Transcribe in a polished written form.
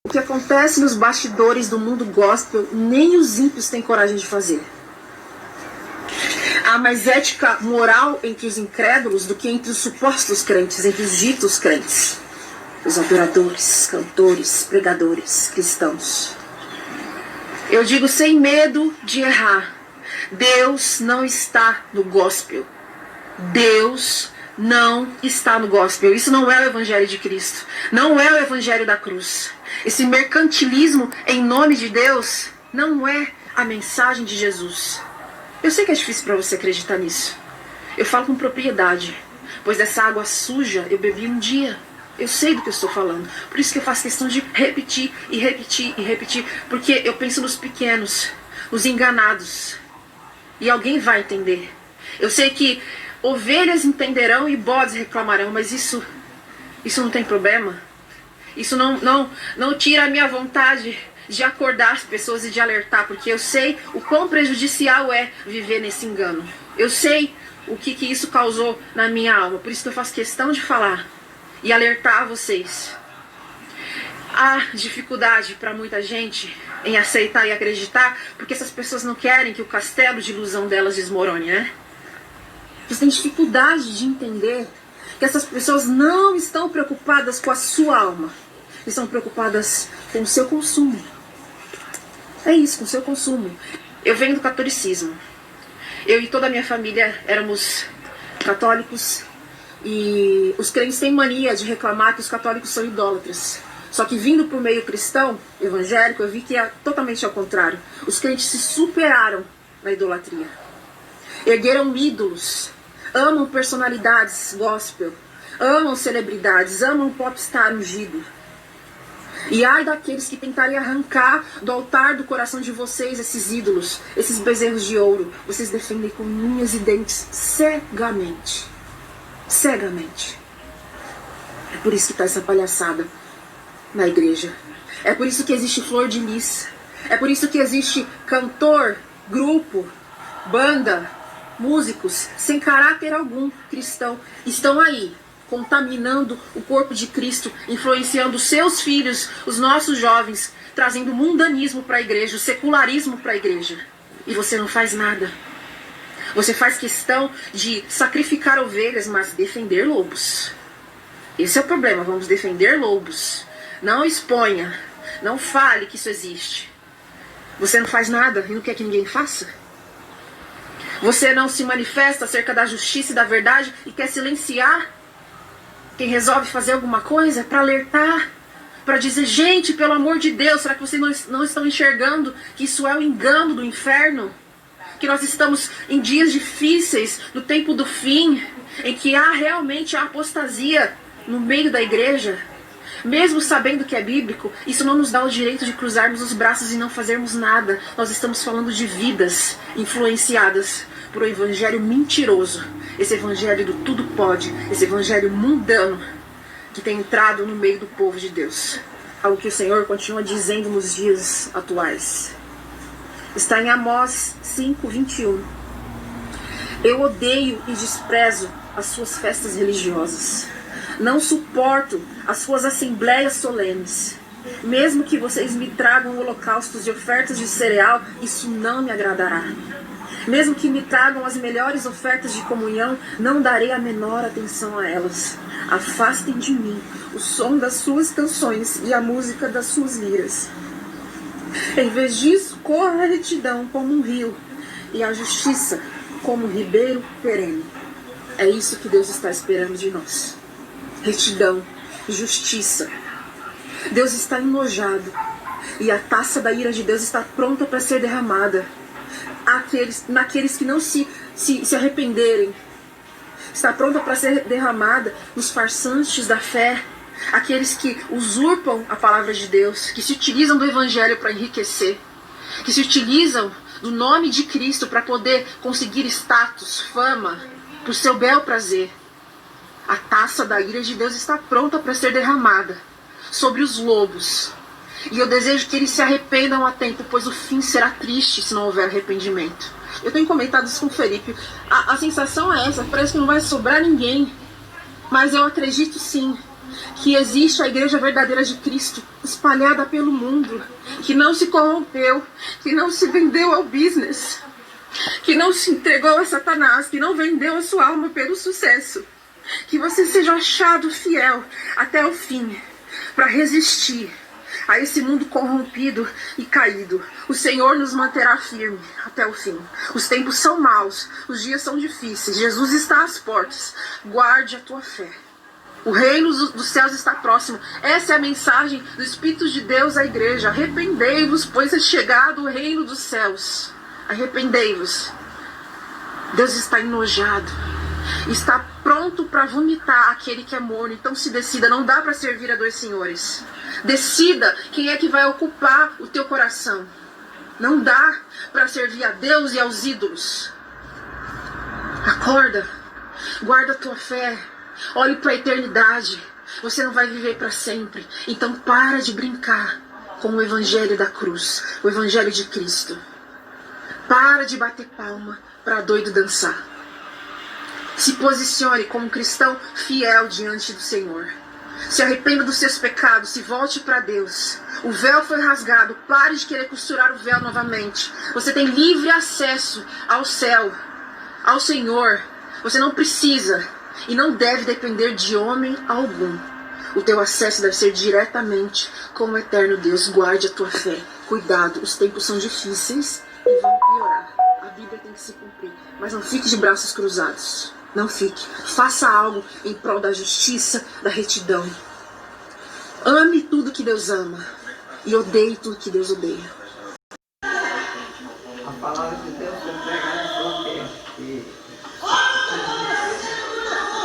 O que acontece nos bastidores do mundo gospel, nem os ímpios têm coragem de fazer. Há mais ética moral entre os incrédulos do que entre os supostos crentes, entre os ditos crentes. Os adoradores, cantores, pregadores, cristãos. Eu digo sem medo de errar. Deus não está no gospel. Deus não está no gospel. Isso não é o evangelho de Cristo. Não é o evangelho da cruz. Esse mercantilismo em nome de Deus não é a mensagem de Jesus. Eu sei que é difícil para você acreditar nisso. Eu falo com propriedade, pois dessa água suja eu bebi um dia. Eu sei do que eu estou falando. Por isso que eu faço questão de repetir e repetir e repetir, porque eu penso nos pequenos, nos enganados. E alguém vai entender. Eu sei que ovelhas entenderão e bodes reclamarão, mas isso não tem problema. Isso não tira a minha vontade de acordar as pessoas e de alertar, porque eu sei o quão prejudicial é viver nesse engano. Eu sei o que isso causou na minha alma, por isso que eu faço questão de falar e alertar vocês. Há dificuldade para muita gente em aceitar e acreditar, porque essas pessoas não querem que o castelo de ilusão delas desmorone, né? Eles têm dificuldade de entender que essas pessoas não estão preocupadas com a sua alma. Estão preocupadas com o seu consumo. É isso, com o seu consumo. Eu venho do catolicismo. Eu e toda a minha família éramos católicos. E os crentes têm mania de reclamar que os católicos são idólatras. Só que vindo para o meio cristão, evangélico, eu vi que é totalmente ao contrário. Os crentes se superaram na idolatria. Ergueram ídolos. Amam personalidades gospel. Amam celebridades. Amam popstar ungido. E ai daqueles que tentarem arrancar do altar do coração de vocês esses ídolos, esses bezerros de ouro. Vocês defendem com unhas e dentes cegamente. Cegamente. É por isso que está essa palhaçada na igreja. É por isso que existe flor de lis. É por isso que existe cantor, grupo, banda, músicos sem caráter algum cristão. Estão aí, contaminando o corpo de Cristo, influenciando seus filhos, os nossos jovens, trazendo mundanismo para a igreja, o secularismo para a igreja. E você não faz nada. Você faz questão de sacrificar ovelhas, mas defender lobos. Esse é o problema, vamos defender lobos. Não exponha, não fale que isso existe. Você não faz nada e não quer que ninguém faça? Você não se manifesta acerca da justiça e da verdade e quer silenciar quem resolve fazer alguma coisa para alertar, para dizer, gente, pelo amor de Deus, será que vocês não estão enxergando que isso é o engano do inferno? Que nós estamos em dias difíceis, no tempo do fim, em que há realmente a apostasia no meio da igreja? Mesmo sabendo que é bíblico, isso não nos dá o direito de cruzarmos os braços e não fazermos nada. Nós estamos falando de vidas influenciadas por um evangelho mentiroso. Esse evangelho do tudo pode. Esse evangelho mundano que tem entrado no meio do povo de Deus. Algo que o Senhor continua dizendo nos dias atuais. Está em Amós 5:21. Eu odeio e desprezo as suas festas religiosas. Não suporto as suas assembleias solenes. Mesmo que vocês me tragam holocaustos e ofertas de cereal, isso não me agradará. Mesmo que me tragam as melhores ofertas de comunhão, não darei a menor atenção a elas. Afastem de mim o som das suas canções e a música das suas liras. Em vez disso, corra a retidão como um rio e a justiça como um ribeiro perene. É isso que Deus está esperando de nós. Retidão, justiça. Deus está enojado e a taça da ira de Deus está pronta para ser derramada. Naqueles que não se arrependerem. Está pronta para ser derramada nos farsantes da fé. Aqueles que usurpam a palavra de Deus, que se utilizam do evangelho para enriquecer, que se utilizam do nome de Cristo para poder conseguir status, fama, por seu bel prazer. A taça da ira de Deus está pronta para ser derramada sobre os lobos. E eu desejo que eles se arrependam a tempo, pois o fim será triste se não houver arrependimento. Eu tenho comentado isso com o Felipe. A sensação é essa, parece que não vai sobrar ninguém. Mas eu acredito sim que existe a igreja verdadeira de Cristo espalhada pelo mundo, que não se corrompeu, que não se vendeu ao business, que não se entregou a Satanás, que não vendeu a sua alma pelo sucesso. Que você seja achado fiel até o fim, para resistir a esse mundo corrompido e caído. O Senhor nos manterá firme até o fim. Os tempos são maus, os dias são difíceis, Jesus está às portas. Guarde a tua fé. O reino dos céus está próximo. Essa é a mensagem do Espírito de Deus à igreja. Arrependei-vos, pois é chegado o reino dos céus. Arrependei-vos. Deus está enojado. Está pronto para vomitar aquele que é morno. Então se decida, não dá para servir a dois senhores. Decida quem é que vai ocupar o teu coração. Não dá para servir a Deus e aos ídolos. Acorda, guarda a tua fé, olhe para a eternidade. Você não vai viver para sempre. Então para de brincar com o evangelho da cruz, o evangelho de Cristo. Para de bater palma para doido dançar. Se posicione como um cristão fiel diante do Senhor. Se arrependa dos seus pecados, se volte para Deus. O véu foi rasgado, pare de querer costurar o véu novamente. Você tem livre acesso ao céu, ao Senhor. Você não precisa e não deve depender de homem algum. O teu acesso deve ser diretamente com o eterno Deus. Guarde a tua fé. Cuidado, os tempos são difíceis e vão piorar. A Bíblia tem que se cumprir. Mas não fique de braços cruzados. Não fique. Faça algo em prol da justiça, da retidão. Ame tudo que Deus ama. E odeie tudo que Deus odeia. A palavra de